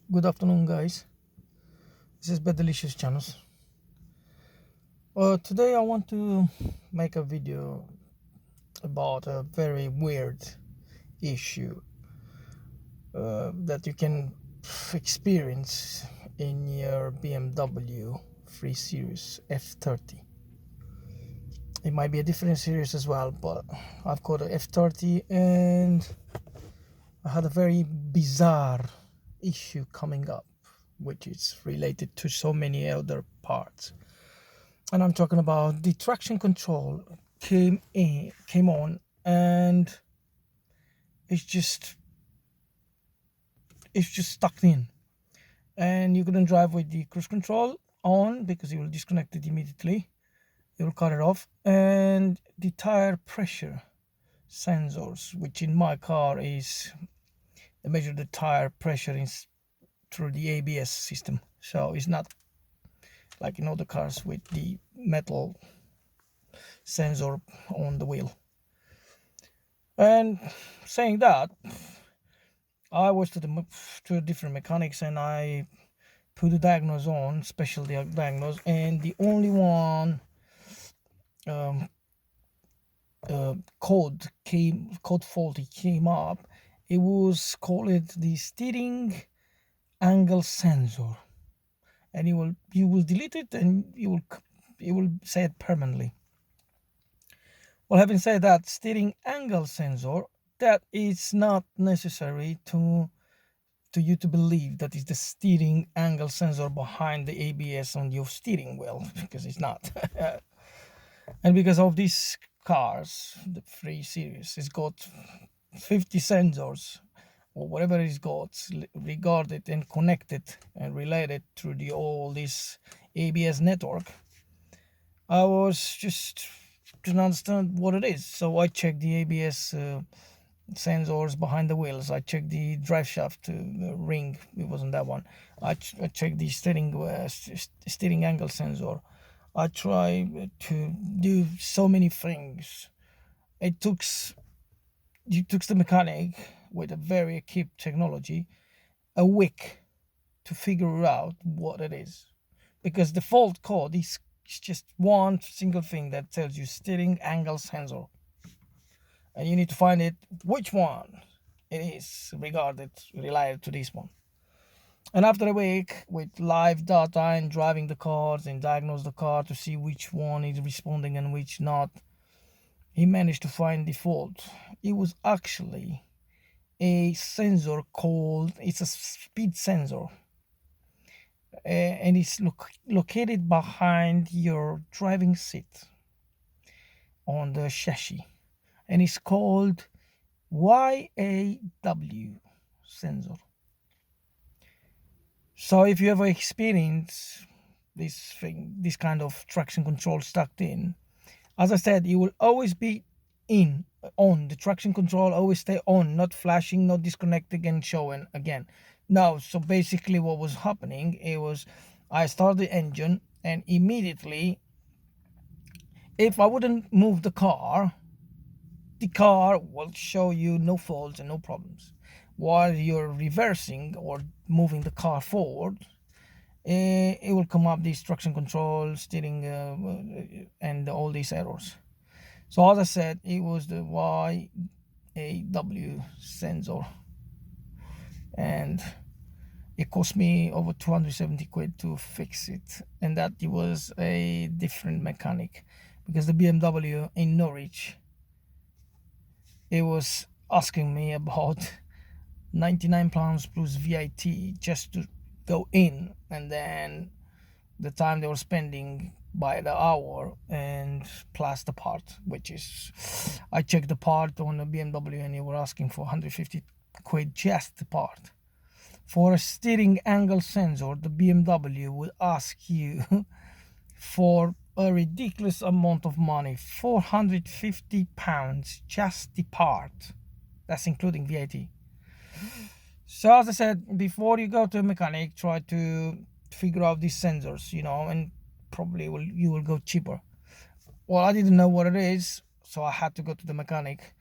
Good afternoon, guys. This is Bad Delicious Channels. Today I want to make a video about a very weird issue that you can experience in your BMW 3 Series F30. It might be a different series as well, but I've got a F30 and I had a very bizarre issue coming up, which is related to so many other parts. And I'm talking about the traction control came on, and it's just stuck in, and you couldn't drive with the cruise control on because it will disconnect it immediately. It will cut it off. And the tire pressure sensors, which in my car is they measure the tire pressure through the ABS system, so it's not like in other cars with the metal sensor on the wheel. And saying that, I was to different mechanics and I put the diagnose on, special diagnose, and the only one code faulty came up. It was called the steering angle sensor, and you will delete it and it will say it permanently. Well, having said that, steering angle sensor, that is not necessary to you to believe that is the steering angle sensor behind the ABS on your steering wheel, because it's not. And because of these cars, the 3 Series, it's got 50 sensors or whatever it's got regarded and connected and related through all this ABS network. I was just didn't understand what it is, so I checked the ABS sensors behind the wheels. I checked the drive shaft ring. It wasn't that one. I checked the steering angle sensor. I tried to do so many things. It took the mechanic with a very equipped technology a week to figure out what it is, because the fault code is just one single thing that tells you steering angle sensor, and you need to find it which one it is related to this one. And after a week with live data and driving the cars and diagnose the car to see which one is responding and which not, he managed to find the fault. It was actually a sensor it's a speed sensor, and it's located behind your driving seat on the chassis, and it's called YAW sensor. So if you ever experience this kind of traction control stuck in, as I said, it will always be on. The traction control always stay on, not flashing, not disconnecting and showing again. No, so basically what was happening, it was I started the engine and immediately, if I wouldn't move the car will show you no faults and no problems. While you're reversing or moving the car forward, it will come up this traction control, steering, and all these errors. So as I said, it was the YAW sensor, and it cost me over 270 quid to fix it, and that it was a different mechanic, because the BMW in Norwich, it was asking me about £99 plus VAT just to go in, and then the time they were spending by the hour and plus the part, which is, I checked the part on the BMW and they were asking for 150 quid just the part. For a steering angle sensor, the BMW will ask you for a ridiculous amount of money, £450 just the part. That's including VAT. So as I said, before you go to a mechanic, try to figure out these sensors, and probably you will go cheaper. Well, I didn't know what it is, so I had to go to the mechanic,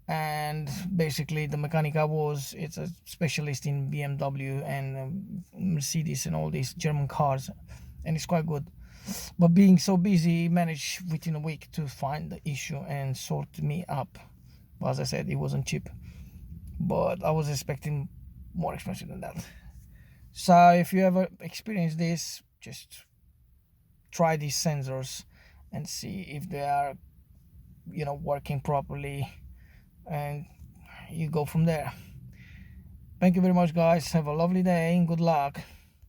And basically the mechanic it's a specialist in BMW and Mercedes and all these German cars, and it's quite good. But being so busy, he managed within a week to find the issue and sort me up. But as I said, it wasn't cheap, but I was expecting more expensive than that. So if you ever experience this, just try these sensors and see if they are, working properly, and you go from there. Thank you very much, guys. Have a lovely day and good luck.